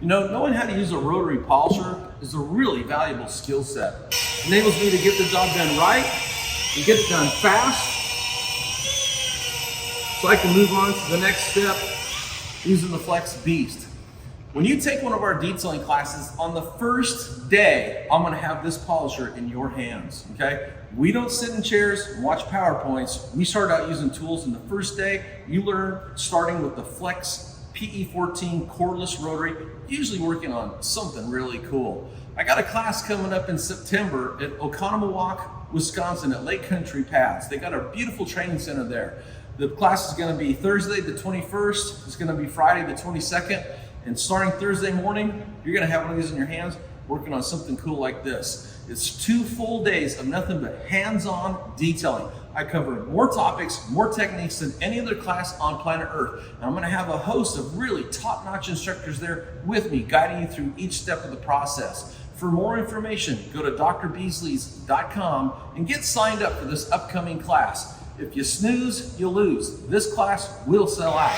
You know, knowing how to use a rotary polisher is a really valuable skill set. It enables me to get the job done right and get it done fast, so I can move on to the next step using the Flex Beast. When you take one of our detailing classes, on the first day, I'm gonna have this polisher in your hands, okay? We don't sit in chairs and watch PowerPoints. We start out using tools, and the first day, you learn starting with the Flex PE14 cordless rotary, usually working on something really cool. I got a class coming up in September at Oconomowoc, Wisconsin at Lake Country Paths. They got a beautiful training center there. The class is gonna be Thursday the 21st, it's gonna be Friday the 22nd, and starting Thursday morning, you're gonna have one of these in your hands working on something cool like this. It's 2 full days of nothing but hands-on detailing. I cover more topics, more techniques than any other class on planet Earth. And I'm gonna have a host of really top-notch instructors there with me, guiding you through each step of the process. For more information, go to drbeasleys.com and get signed up for this upcoming class. If you snooze, you'll lose. This class will sell out.